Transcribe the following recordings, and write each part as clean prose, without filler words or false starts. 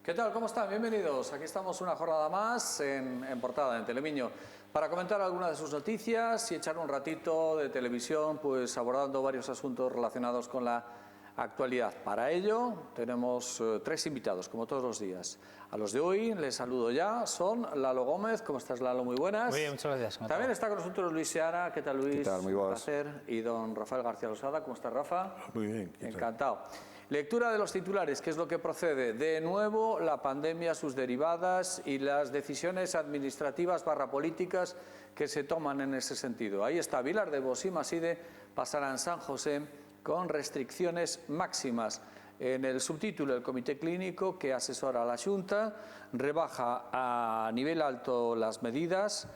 ¿Qué tal? ¿Cómo están? Bienvenidos. Aquí estamos una jornada más en Portada, en Telemiño, para comentar algunas de sus noticias y echar un ratito de televisión, pues abordando varios asuntos relacionados con la actualidad. Para ello tenemos tres invitados, como todos los días. A los de hoy les saludo ya, son Lalo Gómez. ¿Cómo estás, Lalo? Muy buenas. Muy bien, muchas gracias. También está con nosotros Luis Seara. ¿Qué tal, Luis? ¿Qué tal? Muy Un buenas. placer. Y don Rafael García Losada. ¿Cómo está, Rafa? Muy bien. Encantado. Lectura de los titulares, ¿qué es lo que procede? De nuevo, la pandemia, sus derivadas y las decisiones administrativas políticas que se toman en ese sentido. Ahí está, Vilar de Bos y Maside pasarán San José con restricciones máximas. En el subtítulo, el Comité Clínico que asesora a la Xunta rebaja a nivel alto las medidas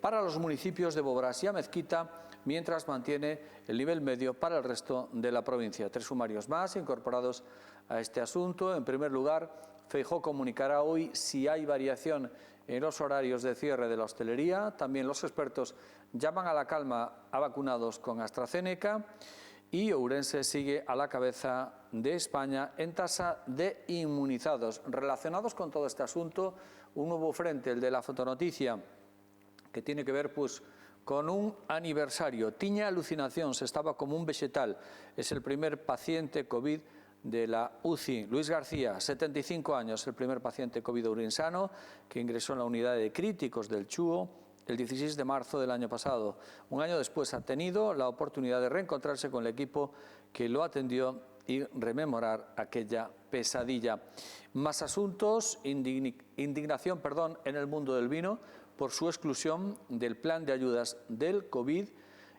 para los municipios de Boborás y Amezquita, mientras mantiene el nivel medio para el resto de la provincia. Tres sumarios más incorporados a este asunto. En primer lugar, Feijóo comunicará hoy si hay variación en los horarios de cierre de la hostelería. También los expertos llaman a la calma a vacunados con AstraZeneca. Y Ourense sigue a la cabeza de España en tasa de inmunizados. Relacionados con todo este asunto, un nuevo frente, el de la fotonoticia, que tiene que ver pues con un aniversario. Tiña alucinación, se estaba como un vegetal. Es el primer paciente COVID de la UCI. Luis García, 75 años, el primer paciente COVID ourensano que ingresó en la unidad de críticos del Chúo el 16 de marzo del año pasado. Un año después ha tenido la oportunidad de reencontrarse con el equipo que lo atendió y rememorar aquella pesadilla. Más asuntos, indignación en el mundo del vino por su exclusión del plan de ayudas del COVID.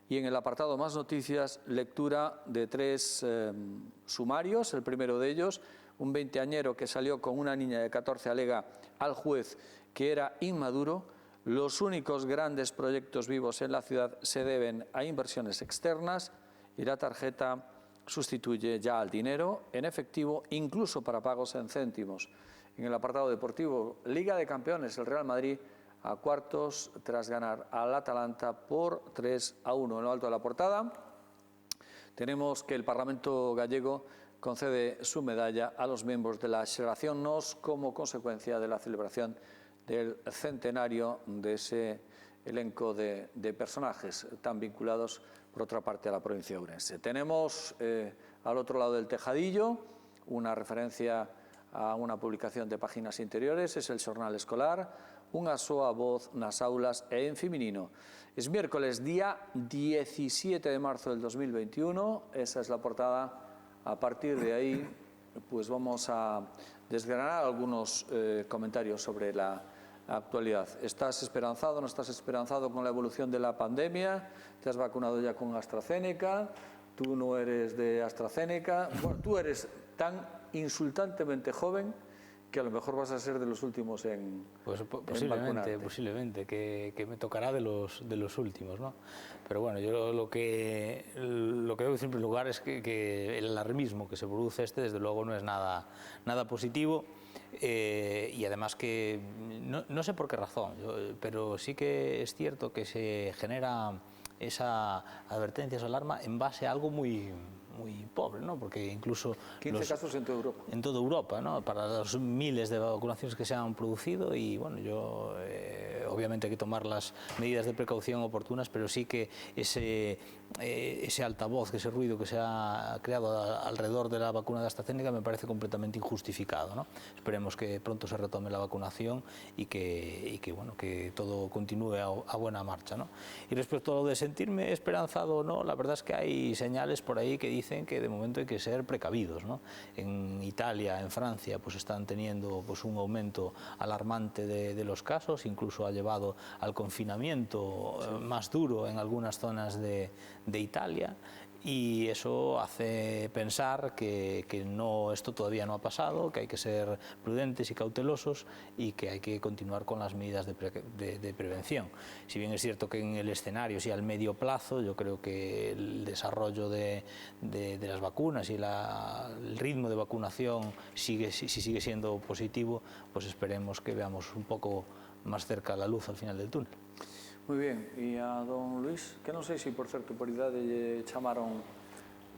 Y en el apartado Más Noticias, lectura de tres sumarios. El primero de ellos, un veinteañero que salió con una niña de 14 alega al juez que era inmaduro. Los únicos grandes proyectos vivos en la ciudad se deben a inversiones externas y la tarjeta sustituye ya al dinero en efectivo, incluso para pagos en céntimos. En el apartado deportivo, Liga de Campeones, el Real Madrid a cuartos tras ganar al Atalanta por 3-1. En lo alto de la portada tenemos que el Parlamento gallego concede su medalla a los miembros de la Xeración Nos como consecuencia de la celebración del centenario de ese elenco de personajes tan vinculados, por otra parte, a la provincia de Ourense. Tenemos al otro lado del tejadillo una referencia a una publicación de Páginas Interiores, es el Xornal Escolar, unha soa voz nas aulas e en feminino. Es miércoles, día 17 de marzo del 2021, esa es la portada. A partir de ahí, pues vamos a desgranar algunos comentarios sobre la actualidad. ¿Estás esperanzado, no estás esperanzado con la evolución de la pandemia? ¿Te has vacunado ya con AstraZeneca? ¿Tú no eres de AstraZeneca? Bueno, tú eres tan insultantemente joven que a lo mejor vas a ser de los últimos en posiblemente que me tocará de los últimos, ¿no? Pero bueno, yo lo que debo decir en primer lugar es que el alarmismo que se produce desde luego no es nada positivo. Y además que no sé por qué razón, pero sí que es cierto que se genera esa advertencia, esa alarma en base a algo muy pobre, ¿no? Porque incluso 15 casos en toda Europa. En toda Europa, ¿no? Para los miles de vacunaciones que se han producido y bueno, yo obviamente hay que tomar las medidas de precaución oportunas, pero sí que ese altavoz, ese ruido que se ha creado alrededor de la vacuna de AstraZeneca me parece completamente injustificado, ¿no? Esperemos que pronto se retome la vacunación y que todo continúe a buena marcha, ¿no? Y respecto a lo de sentirme esperanzado o no, la verdad es que hay señales por ahí que dicen que de momento hay que ser precavidos, ¿no? En Italia, en Francia, pues están teniendo pues un aumento alarmante de los casos, incluso ha llevado al confinamiento más duro en algunas zonas de Italia. Y eso hace pensar que esto todavía no ha pasado, que hay que ser prudentes y cautelosos y que hay que continuar con las medidas de prevención. Si bien es cierto que en el escenario, sí, al medio plazo, yo creo que el desarrollo de las vacunas y el ritmo de vacunación si sigue siendo positivo, pues esperemos que veamos un poco más cerca la luz al final del túnel. Moi ben, e a don Luís, que non sei se por certo por idade lle chamaron,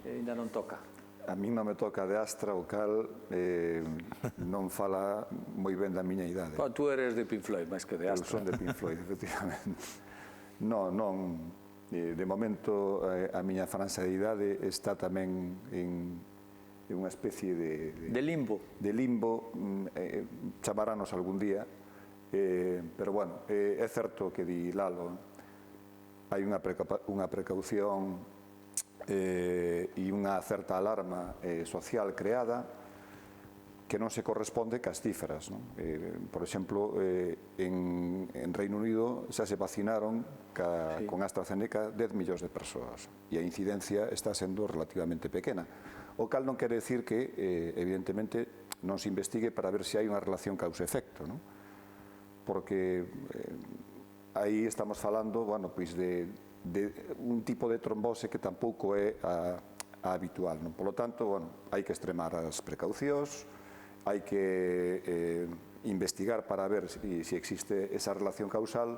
ainda non toca. A min non me toca de Astra, o cal non fala moi ben da miña idade. Tú eres de Pink Floyd, máis que de Eu Astra. son de Pink Floyd, efectivamente. Non, de momento a miña franxa de idade está tamén en unha especie De limbo. de limbo, chamarános algún día, pero bueno, é certo que di Lalo, hai unha precaución e unha certa alarma social creada que non se corresponde cas cifras. Por exemplo, en Reino Unido xa se vacinaron con AstraZeneca 10 millóns de persoas e a incidencia está sendo relativamente pequena. O cal non quere decir que, evidentemente, non se investigue para ver se hai unha relación causa-efecto, porque aí estamos falando, bueno, pois de un tipo de trombose que tampouco é a habitual. Por lo tanto, bueno, hai que extremar as precaucións, hai que investigar para ver se existe esa relación causal,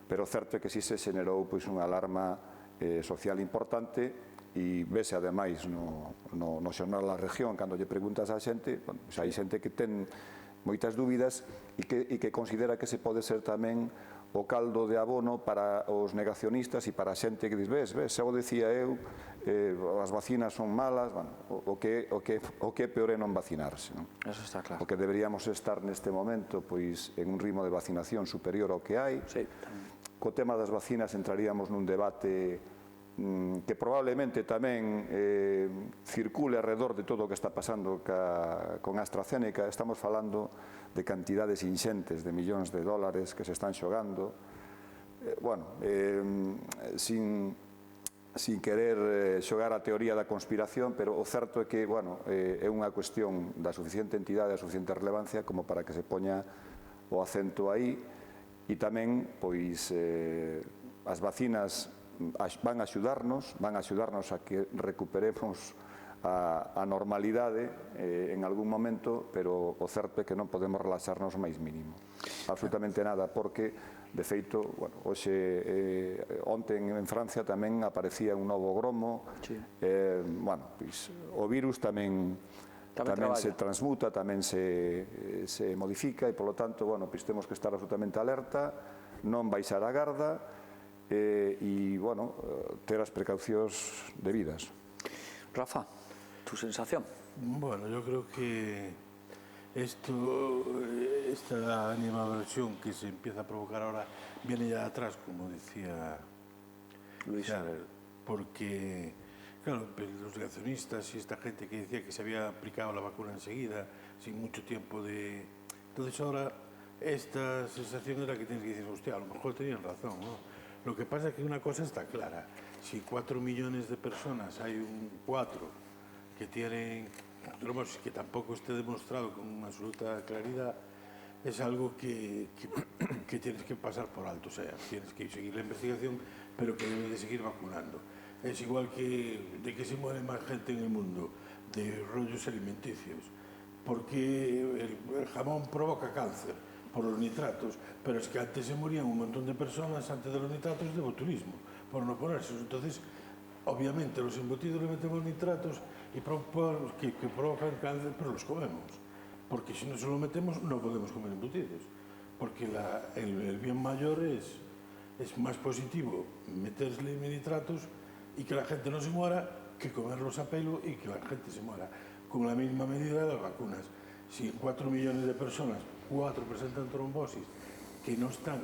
pero certo é que si se xenerou unha alarma social importante e vese ademais no xornal La Región, cando lle preguntas á xente, hai xente que ten moitas dúbidas e que considera que se pode ser tamén o caldo de abono para os negacionistas e para a xente que diz, ves, xa o decía eu, as vacinas son malas, o que é peor é non vacinarse. Eso está claro. O que deberíamos estar neste momento pois en un ritmo de vacinación superior ao que hai. Sí. Co tema das vacinas entraríamos nun debate que probablemente tamén circule alrededor de todo o que está pasando con AstraZeneca. Estamos falando de cantidades inxentes de millóns de dólares que se están xogando. Sin querer xogar a teoría da conspiración, pero o certo é que é unha cuestión da suficiente entidade, da suficiente relevancia como para que se poña o acento aí, e tamén pois as vacinas van a axudarnos a que recuperemos a normalidade en algún momento, pero o certo é que non podemos relaxarnos máis mínimo. Absolutamente nada, porque, de feito, onte en Francia tamén aparecía un novo gromo, o virus tamén se transmuta, tamén se modifica, e, polo tanto, temos que estar absolutamente alerta, non baixar a garda, e, ter as precaucións debidas. Rafa, tu sensación? Bueno, yo creo que esta animadversión que se empieza a provocar ahora viene ya de atrás, como decía Luis. Porque, claro, los negacionistas y esta gente que decía que se había aplicado la vacuna enseguida, sin mucho tiempo de... Entonces ahora esta sensación era que tienes que decir, hostia, a lo mejor tenían razón, ¿no? Lo que pasa es que una cosa está clara, si 4 millones de personas, hay 4 que tienen trombosis, que tampoco esté demostrado con absoluta claridad, es algo que tienes que pasar por alto, o sea, tienes que seguir la investigación, pero que debes de seguir vacunando. Es igual que de que se muere más gente en el mundo, de rollos alimenticios, porque el jamón provoca cáncer por los nitratos, pero es que antes se morían un montón de personas antes de los nitratos de botulismo, por no ponerse. Entonces, obviamente, los embutidos le metemos nitratos y que provocan cáncer, pero los comemos. Porque si no se lo metemos, no podemos comer embutidos. Porque el bien mayor es más positivo meterle nitratos y que la gente no se muera que comerlos a pelo y que la gente se muera. Con la misma medida de las vacunas. Si 4 millones de personas, 4 presentan trombosis que no están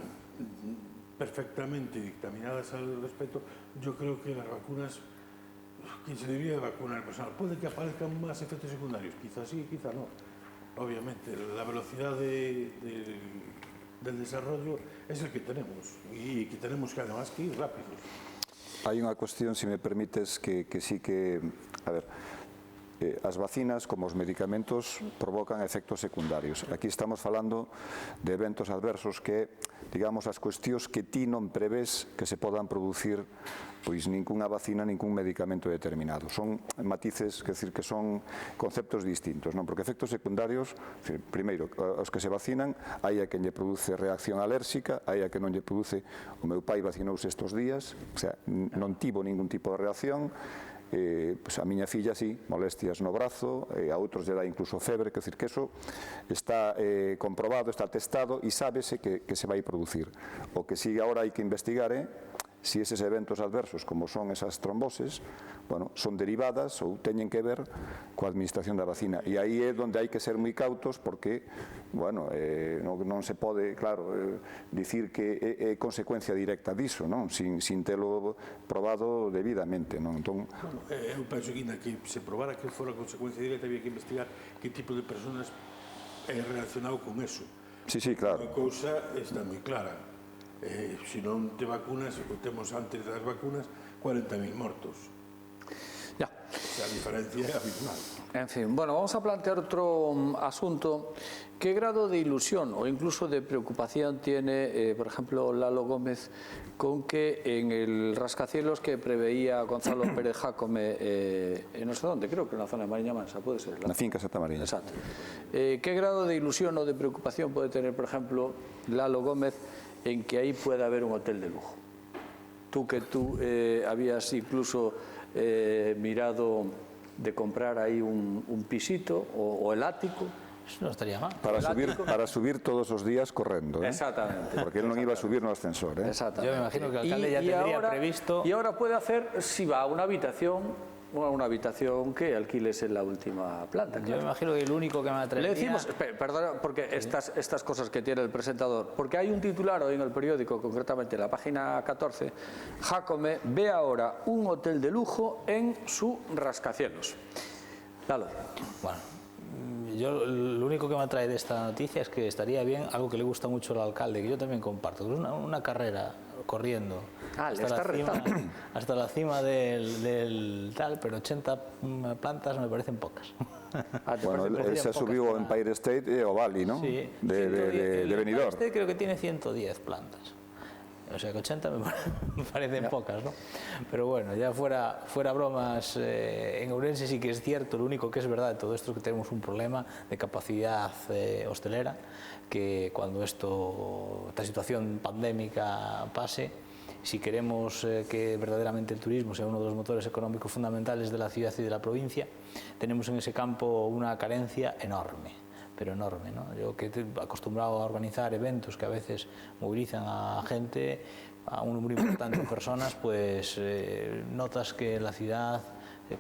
perfectamente dictaminadas al respecto, yo creo que las vacunas, quien se debía de vacunar al personal, puede que aparezcan más efectos secundarios, quizás sí, quizás no. Obviamente, la velocidad del desarrollo es el que tenemos y que tenemos que además que ir rápidos. Hai unha cuestión, se me permites, que sí que... A ver, as vacinas, como os medicamentos, provocan efectos secundarios. Aquí estamos falando de eventos adversos que, digamos, as cuestións que ti non prevés que se podan producir pois ningunha vacina, ningún medicamento determinado. Son matices, que decir, que son conceptos distintos, non? Porque efectos secundarios, primeiro, os que se vacinan, hai a quen lle produce reacción alérxica, hai a que non lle produce. O meu pai vacinouse estes días, o sea, non tivo ningún tipo de reacción. Pues a miña filla sí, molestias no brazo, a outros lle dá incluso febre, quer decir que eso está comprobado, está testado e sábese que se vai producir. O que si agora hai que investigar é si eses eventos adversos, como son esas tromboses, bueno, son derivadas ou teñen que ver coa administración da vacina. E aí é onde hai que ser moi cautos porque, bueno, non se pode, claro, dicir que é consecuencia directa diso, non? Sin telo probado debidamente, non? Entón, Eu penso que ainda que se probara que fora consecuencia directa había que investigar que tipo de personas é relacionado con eso. sí, claro. A cousa está moi clara. Se non te vacunas, o temos antes das vacunas 40.000 mortos. Ya. A diferencia é abismal. En fin, bueno, vamos a plantear otro asunto. ¿Qué grado de ilusión o incluso de preocupación tiene, por ejemplo, Lalo Gómez, con que en el rascacielos que preveía Gonzalo Pérez Jácome, en no sé dónde, creo que en la zona de Mariña Mansa, puede ser? Na finca Santa María. Exacto. ¿Qué grado de ilusión o de preocupación puede tener, por ejemplo, Lalo Gómez en que ahí pueda haber un hotel de lujo? Tú habías incluso mirado de comprar ahí un pisito o el ático. Eso no estaría mal. Para subir todos os días correndo, Exactamente. Porque él non iba a subir no ascensor, Exactamente. Yo me imagino que el alcalde ya tendría previsto. Y ahora puede hacer, si va a una habitación que alquiles en la última planta. Yo me imagino que el único que me atrevería... Le decimos, perdona, porque estas cosas que tiene el presentador, porque hay un titular hoy en el periódico, concretamente en la página 14, Jácome ve ahora un hotel de lujo en su rascacielos. Lalo. Bueno, yo lo único que me atrae de esta noticia es que estaría bien algo que le gusta mucho al alcalde, que yo también comparto, que es una carrera corriendo hasta la cima del tal, pero 80 plantas me parecen pocas. Bueno, él se subió a Empire State e o Bali, ¿no? Sí, de Benidorm. Este creo que tiene 110 plantas. O sea que 80 me parecen pocas, ¿no? Pero bueno, ya fuera bromas, en Ourense sí que es cierto, lo único que es verdad de todo esto es que tenemos un problema de capacidad hostelera, que cuando esta situación pandémica pase, si queremos que verdaderamente el turismo sea uno de los motores económicos fundamentales de la ciudad y de la provincia, tenemos en ese campo una carencia enorme. Pero enorme, ¿no? Yo que estoy acostumbrado a organizar eventos que a veces movilizan a gente, a un número importante de personas, pues notas que en la ciudad,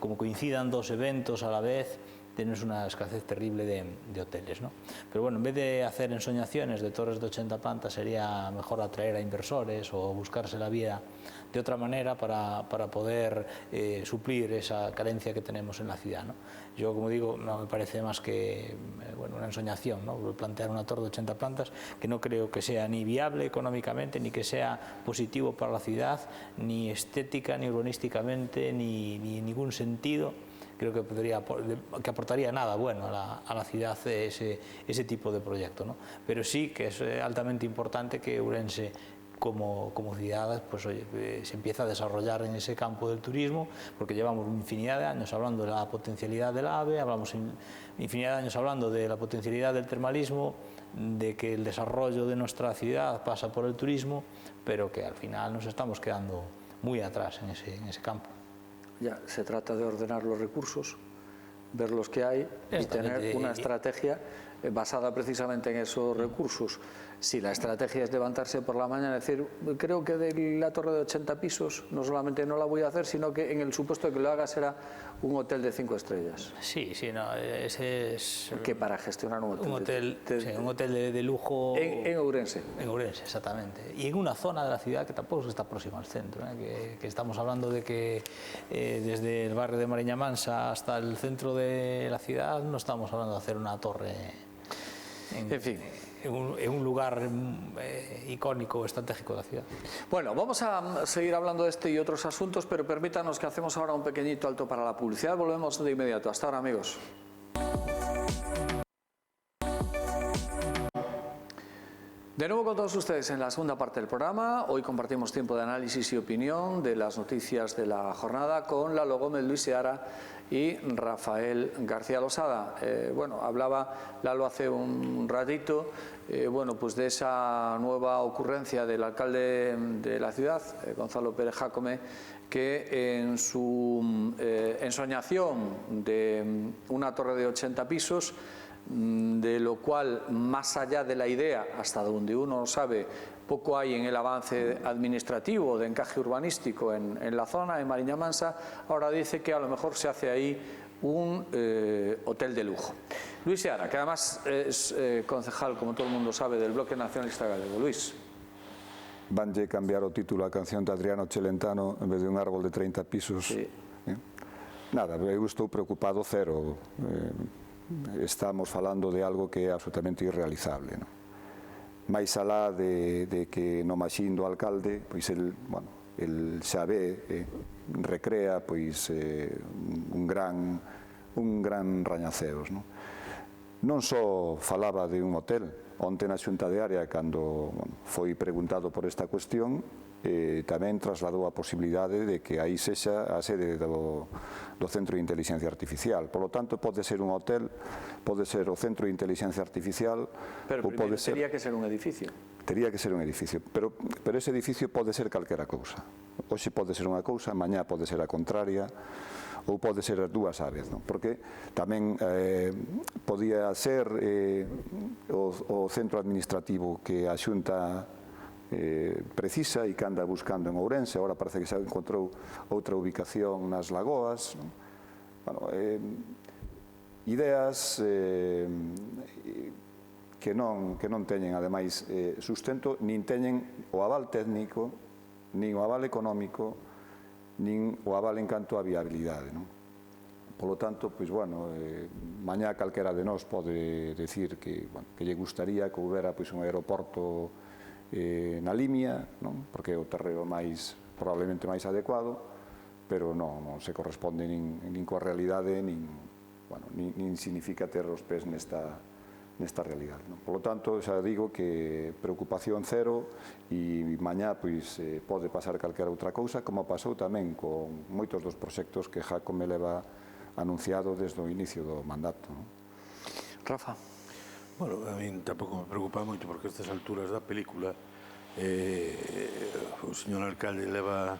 como coincidan dos eventos a la vez, tienes una escasez terrible de hoteles, ¿no? Pero bueno, en vez de hacer ensoñaciones de torres de 80 plantas, sería mejor atraer a inversores o buscarse la vía de otra manera para poder suplir esa carencia que tenemos en la ciudad, ¿no? Yo, como digo, no me parece más que una ensoñación, ¿no? Plantear una torre de 80 plantas que no creo que sea ni viable económicamente, ni que sea positivo para la ciudad, ni estética, ni urbanísticamente, ni ningún sentido. Creo que aportaría nada bueno a la ciudad ese tipo de proyecto, ¿no? Pero sí que es altamente importante que Ourense como ciudad pues, se empieza a desarrollar en ese campo del turismo, porque llevamos infinidad de años hablando de la potencialidad del AVE, hablamos infinidad de años hablando de la potencialidad del termalismo, de que el desarrollo de nuestra ciudad pasa por el turismo, pero que al final nos estamos quedando muy atrás en ese campo. Ya, se trata de ordenar los recursos, ver los que hay y tener una estrategia basada precisamente en esos recursos. Si la estrategia es levantarse por la mañana y decir, creo que de la torre de 80 pisos no solamente no la voy a hacer, sino que en el supuesto de que lo haga será un hotel de 5 estrellas. Sí, no, ese es... Que para gestionar un hotel de lujo... En Ourense. En Ourense, exactamente. Y en una zona de la ciudad que tampoco está próxima al centro, que estamos hablando de que desde el barrio de Mariña Mansa hasta el centro de la ciudad no estamos hablando de hacer una torre... En fin... un lugar icónico, estratégico da cidade. Bueno, vamos a seguir hablando de este y otros asuntos, pero permítanos que hacemos ahora un pequeñito alto para la publicidad. Volvemos de inmediato. Hasta ahora, amigos. De nuevo con todos ustedes en la segunda parte del programa. Hoy compartimos tiempo de análisis y opinión de las noticias de la jornada con Lalo Gómez, Luis Seara y Rafael García Losada. Bueno, hablaba Lalo hace un ratito bueno, pues de esa nueva ocurrencia del alcalde de la ciudad, Gonzalo Pérez Jácome, que en su ensoñación de una torre de 80 pisos, de lo cual, más allá de la idea, hasta donde uno sabe, poco hay en el avance administrativo de encaje urbanístico en la zona, en Mariña Mansa, ahora dice que a lo mejor se hace ahí un hotel de lujo. Luis Seara, que además es concejal, como todo el mundo sabe, del Bloque Nacionalista Galego. Luis. Vanlle cambiar o título a canción de Adriano Celentano en vez de un árbol de 30 pisos. Sí. Nada, eu estou preocupado cero. Estamos falando de algo que é absolutamente irrealizable, non? Mais alá de que no maxín do alcalde, pois el xa ve, recrea pois un gran rañaceos, non? Non só falaba de un hotel. Onte na xunta de área, cando foi preguntado por esta cuestión, tamén trasladou a posibilidade de que aí sexa a sede do Centro de Inteligencia Artificial. Por lo tanto, pode ser un hotel, pode ser o Centro de Inteligencia Artificial, pero primeiro tería que ser un edificio. Tería que ser un edificio, pero ese edificio pode ser calquera cousa. Hoxe pode ser unha cousa, mañá pode ser a contraria, ou pode ser as dúas á vez, non? Porque tamén podía ser o centro administrativo que a Xunta precisa e que anda buscando en Ourense. Agora parece que xa encontrou outra ubicación nas Lagoas, non? Bueno, ideas que non teñen, ademais, sustento, nin teñen o aval técnico, nin o aval económico, nin o aval en canto a viabilidade, non? Polo tanto, pois, bueno, mañá calquera de nós pode decir que lle gustaría que houbera pois, un aeroporto na Limia, non? Porque é o terreo probablemente máis adecuado, pero non se corresponde nin coa realidade, nin significa ter os pés nesta realidade, non? Por lo tanto, xa digo que preocupación cero e mañá pois, pode pasar calquera outra cousa, como pasou tamén con moitos dos proxectos que Jácome leva anunciado desde o inicio do mandato, non? Rafa. Bueno, a mí tampouco me preocupa moito porque a estas alturas da película o señor alcalde leva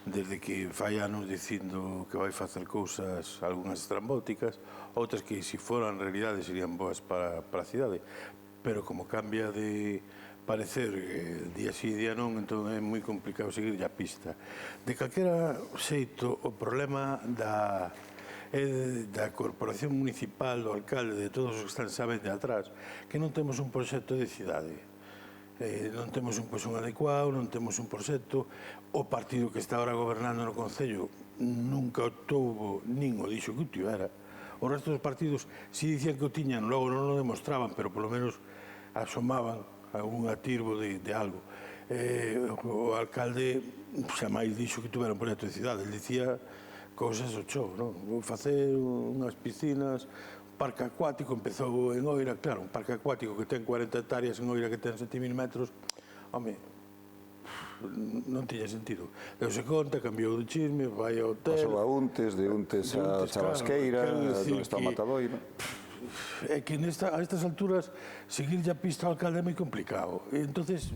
desde que fai anos dicindo que vai facer cousas algunhas estrambóticas, outras que se foran realidade serían boas para a cidade, pero como cambia de parecer día sí día non, entón é moi complicado seguirlle a pista. De calquera xeito, o problema da corporación municipal, do alcalde, de todos os que están sabendo atrás, que non temos un proxecto de cidade. Non temos un poxón adecuado, non temos un proxecto. O partido que está ahora gobernando no Concello nunca o toubo, nin o dixo que o tivera. O resto dos partidos si dicían que o tiñan, logo non o demostraban, pero polo menos asomaban algún atirbo de algo. O alcalde xa máis dixo que tuvera un proxecto de cidade. Ele dicía cousas o chou, non? Vou facer unhas piscinas, un parque acuático, empezou en Oira, claro, un parque acuático que ten 40 hectáreas en Oira que ten 7.000 metros, home, non tiña sentido. Deuse conta, cambiou de chisme, vai ao hotel... Pasou a Untes, de Untes a Chabasqueira, onde está o Matadoiro. É que a estas alturas seguirlle a pista ao alcalde é moi complicado. E entonces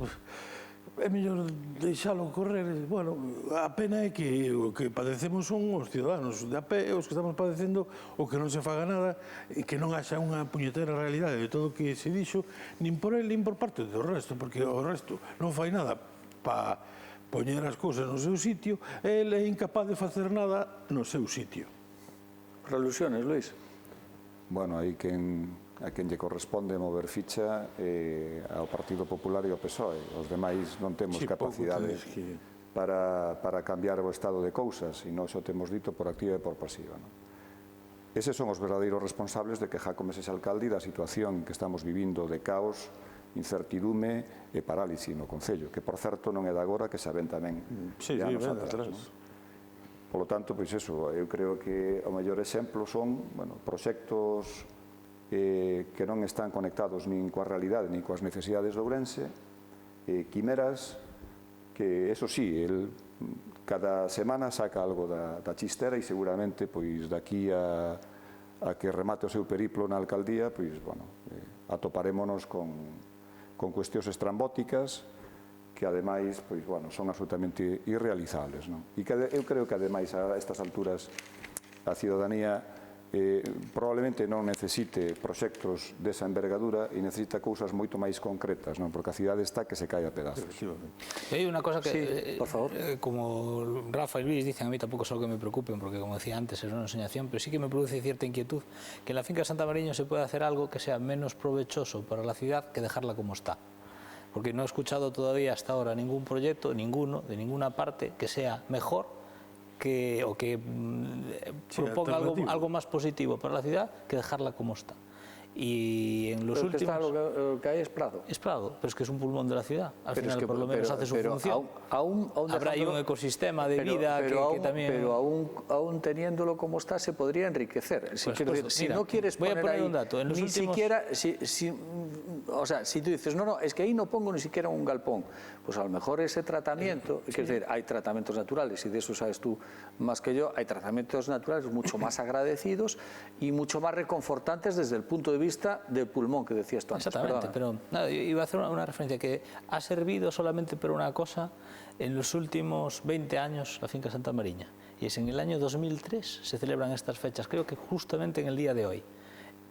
é mellor deixalo correr. Bueno, a pena é que o que padecemos son os ciudadanos de a pé, os que estamos padecendo o que non se faga nada e que non haxa unha puñetera realidade de todo o que se dixo, nin por el, nin por parte do resto, porque o resto non fai nada para poñer as cousas no seu sitio, e ele é incapaz de facer nada no seu sitio. Relusiones, Luis. Bueno, aí a quen lle corresponde mover ficha ao Partido Popular e ao PSOE. Os demais non temos capacidade para cambiar o estado de cousas, e nós o temos dito por activa e por pasiva, non? Eses son os verdadeiros responsables de que Jácome sexa alcalde e da situación que estamos vivindo de caos incertidume e parálise no Concello, que por certo non é de agora, que xa ven tamén Sí, de anos verdad, atrás. atrás. Polo tanto, pois eso, eu creo que o mellor exemplo son proxectos que non están conectados nin coa realidade nin coas necesidades de Ourense, quimeras que, eso sí, cada semana saca algo da chistera e seguramente pois daqui a que remate o seu periplo na alcaldía, pois, bueno, atoparémonos con cuestións estrambóticas que ademais, pois, bueno, son absolutamente irrealizables, non? E que eu creo que ademais a estas alturas a ciudadanía probablemente non necesite proxectos desa envergadura e necesita cousas moito máis concretas, non? Porque a cidade está que se cae a pedazos. Hay una cosa que, Sí, por favor. como Rafa y Luis dicen, a mí tampoco es algo que me preocupen, porque como decía antes, es una ensoñación, pero sí que me produce cierta inquietud que en la finca de Santa Mariña se puede hacer algo que sea menos provechoso para la ciudad que dejarla como está. Porque no he escuchado todavía hasta ahora ningún proyecto, ninguno, de ninguna parte, que sea mejor o que proponga algo más positivo para la ciudad que dejarla como está. Y en los Pero últimos... lo que hay es Prado. Es Prado, pero es que es un pulmón de la ciudad. Al Pero final, es que, por lo menos, hace su función. Aún Habrá ahí un ecosistema de vida que también... Pero aún teniéndolo como está, se podría enriquecer. Si, Pues, quiero decir, si mira, no quieres voy a poner poner ahí un dato. En los ni últimos... siquiera... o sea, si tú dices, no, es que ahí no pongo ni siquiera un galpón, pues a lo mejor ese tratamiento, quiero decir, hay tratamientos naturales, y de eso sabes tú más que yo, hay tratamientos naturales mucho más agradecidos y mucho más reconfortantes desde el punto de vista del pulmón que decías tú antes. Exactamente, Perdona. pero nada, yo iba a hacer una referencia que ha servido solamente para una cosa en los últimos 20 años la finca Santa Mariña, y es en el año 2003 se celebran estas fechas, creo que justamente en el día de hoy.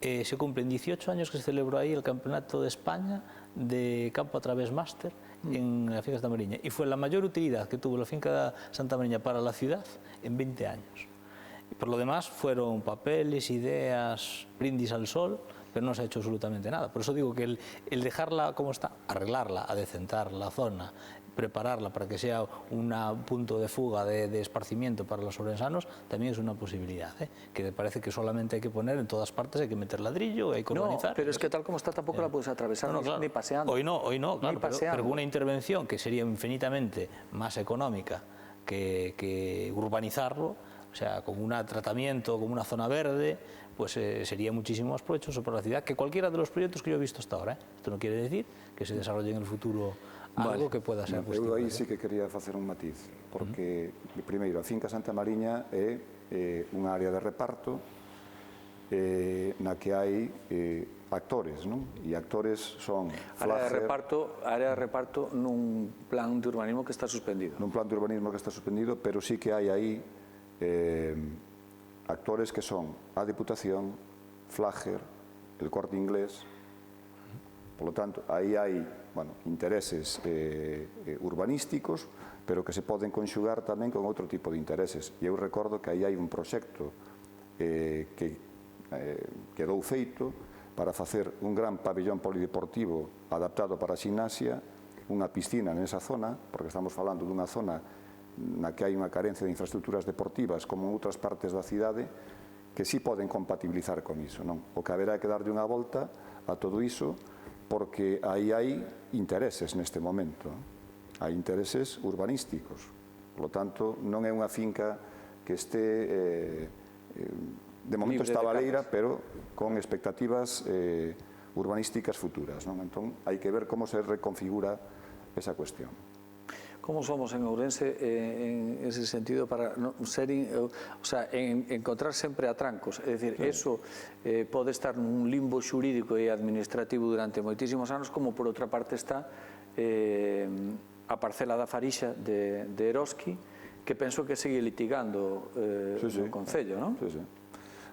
Se cumplen 18 años que se celebró ahí el Campeonato de España de Campo a Través Máster en la finca Santa Mariña, y fue la mayor utilidad que tuvo la finca Santa Mariña para la ciudad en 20 años. Y por lo demás fueron papeles, ideas, brindis al sol, pero no se ha hecho absolutamente nada. Por eso digo que el dejarla como está, arreglarla, adecentar la zona, prepararla para que sea un punto de fuga, de esparcimiento para los ourensanos, también es una posibilidad, que parece que solamente hay que poner en todas partes, hay que meter ladrillo, hay que urbanizar. No, pero es que tal como está tampoco la puedes atravesar claro. ni paseando. Hoy no, claro, pero con una intervención que sería infinitamente más económica que urbanizarlo, o sea, con un tratamiento, como una zona verde, pues sería muchísimo más provechoso para la ciudad que cualquiera de los proyectos que yo he visto hasta ahora. Esto no quiere decir que se desarrolle en el futuro algo que pueda ser positivo. Eu aí sí que quería facer un matiz, porque, primeiro, a finca Santa Mariña é unha área de reparto na que hai actores, non? E actores son Área de reparto nun plan de urbanismo que está suspendido. Nun plan de urbanismo que está suspendido, pero sí que hai aí actores que son a Diputación, Flagger, el Corte Inglés. Por lo tanto, aí hai intereses urbanísticos, pero que se poden conxugar tamén con outro tipo de intereses. E eu recordo que aí hai un proxecto que quedou feito para facer un gran pabellón polideportivo adaptado para a ximnasia, unha piscina nesa zona, porque estamos falando dunha zona na que hai unha carencia de infraestructuras deportivas como en outras partes da cidade, que sí poden compatibilizar con iso, non? O que haberá que darlle unha volta a todo iso, porque aí hai intereses neste momento, hai intereses urbanísticos. Por lo tanto, non é unha finca que este de momento está baleira, pero con expectativas urbanísticas futuras, non? Entón, hai que ver como se reconfigura esa cuestión. ¿Cómo somos en Ourense en ese sentido para no ser, encontrar sempre atrancos? É dicir, eso pode estar nun limbo xurídico e administrativo durante moitísimos anos, como por outra parte está a parcela da Farixa de Eroski, que penso que segue litigando no Concello, non? Sí, sí.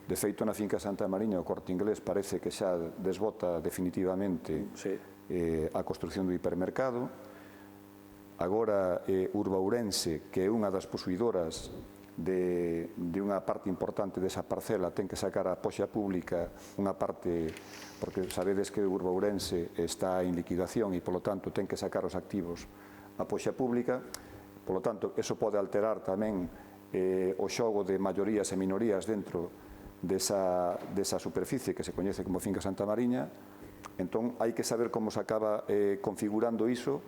De feito, na finca Santa Mariña, o Corte Inglés parece que xa desbota definitivamente a construción do hipermercado. Agora, Urbourense, que é unha das posuidoras de unha parte importante desa parcela, ten que sacar a poxa pública unha parte, porque sabedes que Urbourense está en liquidación e, polo tanto, ten que sacar os activos a poxa pública. Polo tanto, eso pode alterar tamén o xogo de maiorías e minorías dentro desa superficie que se coñece como finca Santa Mariña, Entón, hai que saber como se acaba configurando iso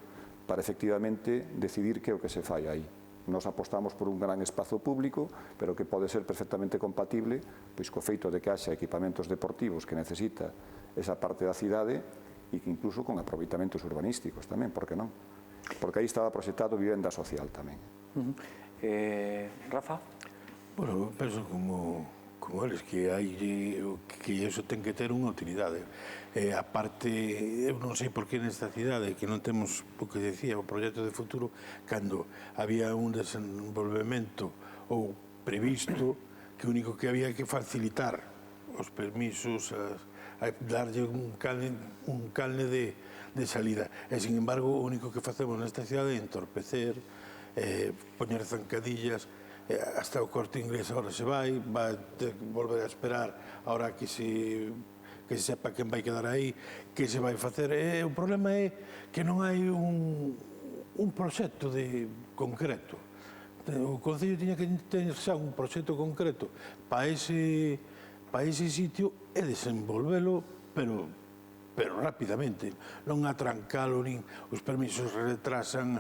para efectivamente decidir que é o que se fai aí. Nos apostamos por un gran espazo público, pero que pode ser perfectamente compatible pois co feito de que haxa equipamentos deportivos que necesita esa parte da cidade e que incluso con aproveitamentos urbanísticos tamén, por que non? Porque aí estaba proxectado vivenda social tamén. Rafa? Bueno, penso como eles, que iso ten que ter unha utilidade. A parte, eu non sei por que nesta cidade, que non temos o que decía, o proxecto de futuro, cando había un desenvolvemento ou previsto, que o único que había que facilitar os permisos, a darlle un calne de salida. E, sin embargo, o único que facemos nesta cidade é entorpecer, poñer zancadillas, hasta o Corte Inglés agora se vai ter que volver a esperar ahora que se sepa quen vai quedar aí, que se vai facer. O problema é que non hai un proxecto concreto. O Concello tiña que ter xa un proxecto concreto para ese sitio e desenvolvelo, pero rapidamente, non atrancalo, nin os permisos retrasan,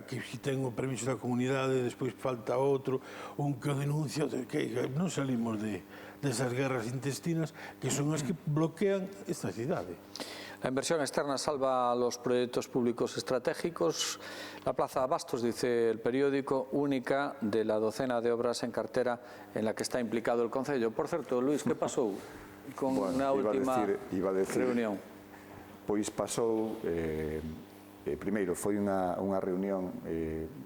que ten o permiso da comunidade, despois falta outro, un que o denuncia, que non salimos desas guerras intestinas que son as que bloquean esta cidade. La inversión externa salva los proyectos públicos estratégicos. La Plaza de Abastos, dice el periódico, única de la docena de obras en cartera en la que está implicado el Concello. Por cierto, Luis, ¿qué pasó con a última reunión? Pois pasou, primeiro, foi unha reunión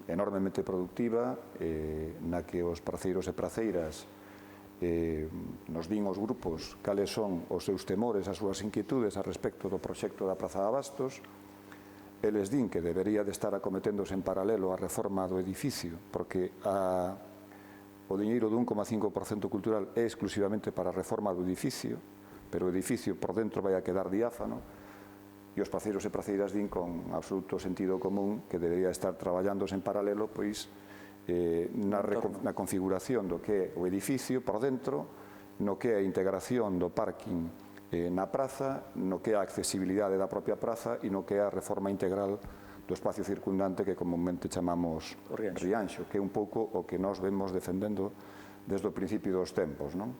enormemente productiva, na que os praceiros e praceiras nos din os grupos cales son os seus temores, as súas inquietudes a respecto do proxecto da Praza de Abastos. Eles din que debería de estar acometéndose en paralelo a reforma do edificio, porque o diñeiro do 1,5% cultural é exclusivamente para a reforma do edificio, pero o edificio por dentro vai a quedar diáfano, e os praceiros e praceiras din con absoluto sentido común que debería estar traballándose en paralelo, pois, na configuración do que é o edificio por dentro, no que é a integración do parking na praza, no que é a accesibilidade da propia praza e no que é a reforma integral do espacio circundante que comúnmente chamamos Rianxo, que é un pouco o que nós vemos defendendo desde o principio dos tempos, non?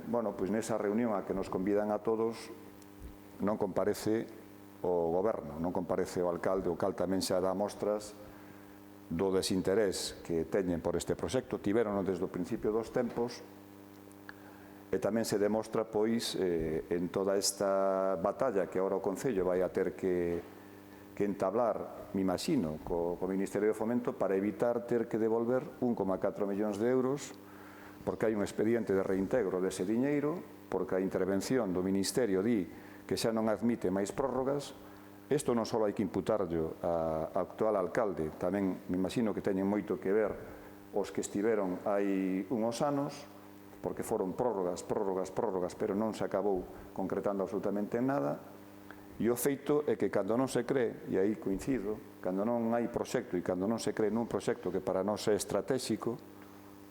Bueno, pois nesa reunión a que nos convidan a todos non comparece o goberno, non comparece o alcalde, o cal tamén xa dá mostras do desinterés que teñen por este proxecto, tiverono desde o principio dos tempos, e tamén se demostra, pois, en toda esta batalla que agora o Concello vai a ter que entablar, me imagino, co Ministerio de Fomento para evitar ter que devolver 1,4 millóns de euros, porque hai un expediente de reintegro dese diñeiro, porque a intervención do Ministerio di que xa non admite máis prórrogas. Isto non só hai que imputarlo ao actual alcalde, tamén me imagino que teñen moito que ver os que estiveron hai uns anos, porque foron prórrogas, pero non se acabou concretando absolutamente nada. E o feito é que cando non se cree, e aí coincido, cando non hai proxecto e cando non se cree nun proxecto que para nós é estratégico,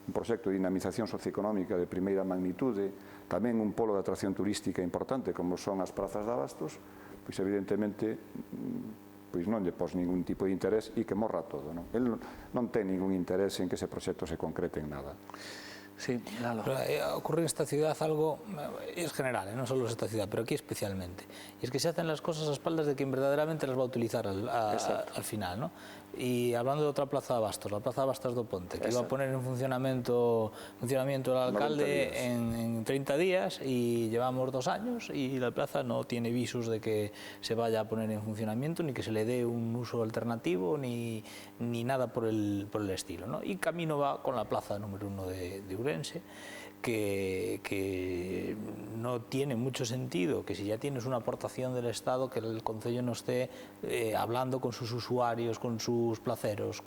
un proxecto de dinamización socioeconómica de primeira magnitude, tamén un polo de atracción turística importante como son as prazas de Abastos, pois evidentemente pois non lle pos ningún tipo de interés e que morra todo, non? El non ten ningún interés en que ese proxecto se concrete en nada. Sí, Lalo. Ocurre en esta ciudad algo, es general, no solo en esta ciudad, pero aquí especialmente. Y es que se hacen las cosas a espaldas de quien verdaderamente las va a utilizar al final, ¿no? Y hablando de otra Plaza de Abastos, la Plaza de Abastos do Ponte, que iba a poner en funcionamiento el alcalde en 30 días y llevamos 2 años y la plaza no tiene visos de que se vaya a poner en funcionamiento, ni que se le dé un uso alternativo, ni nada por el estilo, ¿no? Y camino va con la plaza número 1 de Ourense, que no tiene mucho sentido que si ya tienes una aportación del Estado, que el Concello no esté hablando con sus usuarios, con sus placeros,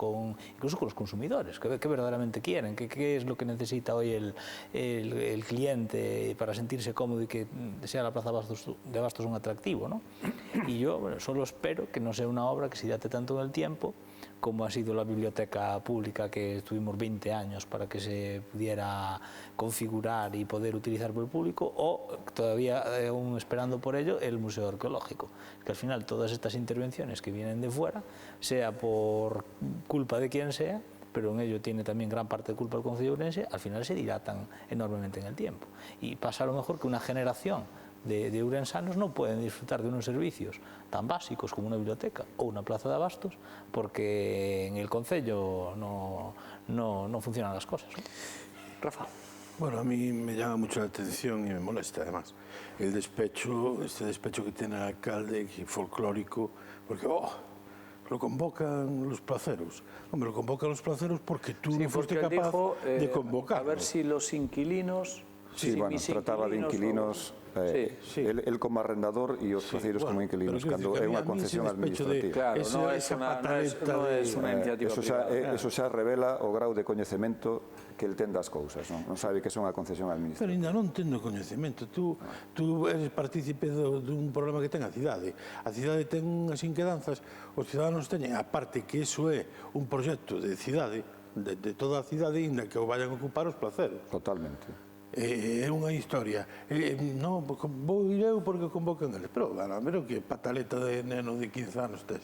incluso con los consumidores, que verdaderamente quieren, qué es lo que necesita hoy el cliente para sentirse cómodo y que sea la Plaza de Abastos un atractivo, ¿no? Y yo solo espero que no sea una obra que se dilate tanto en el tiempo como ha sido la biblioteca pública, que estuvimos 20 años para que se pudiera configurar configurar y poder utilizar por el público, o todavía aún esperando por ello el Museo Arqueológico, que al final todas estas intervenciones que vienen de fuera, sea por culpa de quien sea, pero en ello tiene también gran parte de culpa el Concello de Ourense, al final se dilatan enormemente en el tiempo. Y pasa a lo mejor que una generación de ourensanos no pueden disfrutar de unos servicios tan básicos como una biblioteca o una plaza de abastos porque en el Concello no funcionan las cosas, ¿no? Rafa. Bueno, a mí me llama mucho la atención y me molesta además el despecho, este despecho que tiene el alcalde, que folclórico, porque lo convocan los placeros. Hombre, lo convocan los placeros porque tú no fuiste capaz de convocarlo. A ver si los inquilinos... Sí, bueno, trataba de inquilinos, él como arrendador e os placeiros como inquilinos, cando é unha concesión administrativa. Claro, non é unha iniciativa privada. Eso xa revela o grau de coñecemento que el ten das cousas, non sabe que é unha concesión administrativa. Pero ainda non tendo coñecemento, tú eres partícipe dun problema que ten a cidade. A cidade ten unhas inquedanzas, os ciudadanos teñen, aparte que iso é un proxecto de cidade, de toda a cidade, ainda que o vayan a ocupar os placeros. Totalmente. É unha historia. Non, vou ir eu porque convocan eles. Pero, pero que pataleta de neno de 15 anos tes.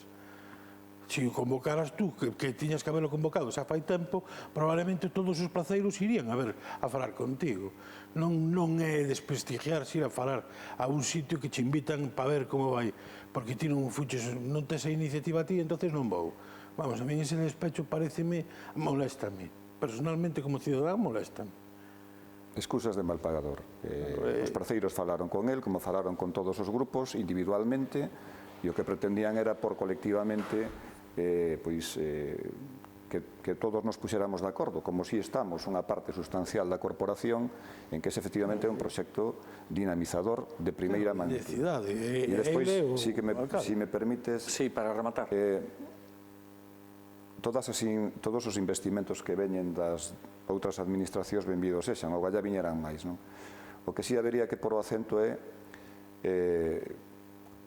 Se o convocaras tú, que tiñas que haberlo convocado xa fai tempo, probablemente todos os placeiros irían a falar contigo. Non é desprestigiarse ir a falar a un sitio que te invitan para ver como vai, porque ti non fuches, non tes a iniciativa a ti, entonces non vou. Vamos, a mí ese despecho pareceme, molesta-me. Personalmente, como cidadán, molesta-me. Excusas de mal pagador. Os parceiros falaron con el, como falaron con todos os grupos, individualmente, e o que pretendían era por colectivamente que todos nos puxéramos de acordo, como si estamos unha parte sustancial da corporación en que é efectivamente un proxecto dinamizador de primeira magnitude. E despois, si me permites... Sí, para rematar. Todos os investimentos que veñen das outras administracións benvidos sexan, ou galla viñeran máis, non? O que si habería que pôr o acento é,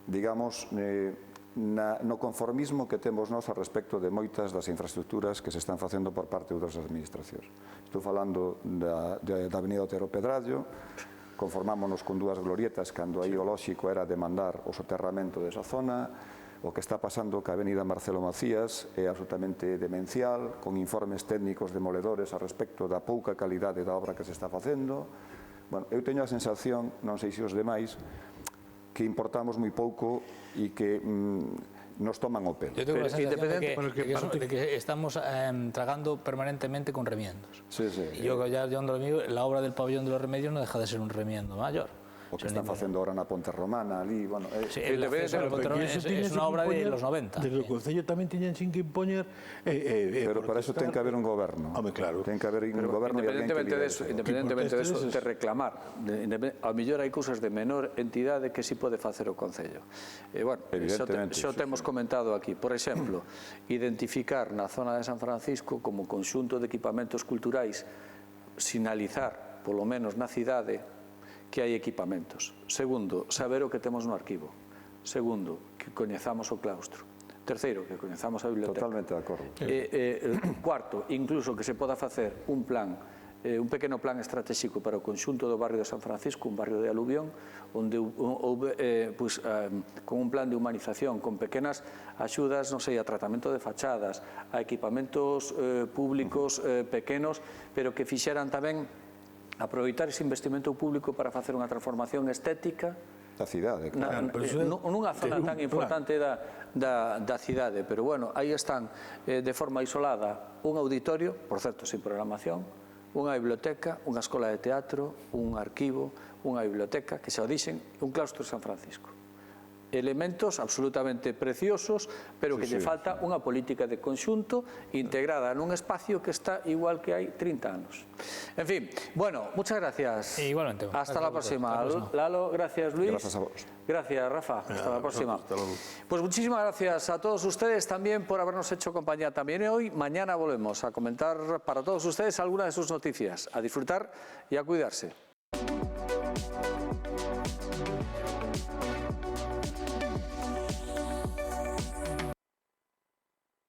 digamos, no conformismo que temos nós a respecto de moitas das infraestructuras que se están facendo por parte de outras administracións. Estou falando da Avenida Otero Pedrallo, conformámonos con dúas glorietas cando aí o lóxico era demandar o soterramento desa zona. O que está pasando ca Avenida Marcelo Macías é absolutamente demencial, con informes técnicos demoledores a respecto da pouca calidade da obra que se está facendo. Bueno, eu teño a sensación, non sei se os demais, que importamos moi pouco e que nos toman o pelo. Yo tengo la sensación de que estamos tragando permanentemente con remiendos. Sí. Y yo ya donde lo mío, la obra del Pabellón de los Remedios no deja de ser un remiendo mayor. O que están facendo ahora na Ponte Romana, ali, bueno... Sí, el acceso a la Ponte Romana es una obra de los 90. Desde o Concello tamén tiñan sin que impoñer... Pero para eso ten que haber un goberno. Home, claro. Ten que haber un goberno e alguén que lidere. Independentemente de eso, de reclamar. A mellor hai cousas de menor entidade que si pode facer o Concello. Bueno, xo temos comentado aquí. Por exemplo, identificar na zona de San Francisco como conxunto de equipamentos culturais, sinalizar, polo menos na cidade, que hai equipamentos. Segundo, saber o que temos no arquivo. Segundo, que coñezamos o claustro. Terceiro, que coñezamos a biblioteca. Totalmente de acordo. Cuarto, incluso que se poda facer un plan, un pequeno plan estratégico para o conxunto do barrio de San Francisco, un barrio de aluvión, onde con un plan de humanización, con pequenas axudas, non sei, a tratamento de fachadas, a equipamentos públicos pequenos, pero que fixeran tamén aproveitar ese investimento público para facer unha transformación estética da cidade, claro. Nunha zona tan importante da cidade, pero bueno, aí están de forma isolada un auditorio, por certo, sin programación, unha biblioteca, unha escola de teatro, un arquivo, unha biblioteca, que xa o dixen, un claustro de San Francisco. Elementos absolutamente preciosos, pero que lle falta unha política de conxunto integrada nun espacio que está igual que hai 30 anos. En fin, bueno, muchas gracias. Igualmente. Hasta la próxima. Lalo, gracias Luis. Gracias a vos. Gracias Rafa. Hasta la próxima. Pues muchísimas gracias a todos ustedes también por habernos hecho compañía también hoy. Mañana volvemos a comentar para todos ustedes algunas de sus noticias. A disfrutar y a cuidarse.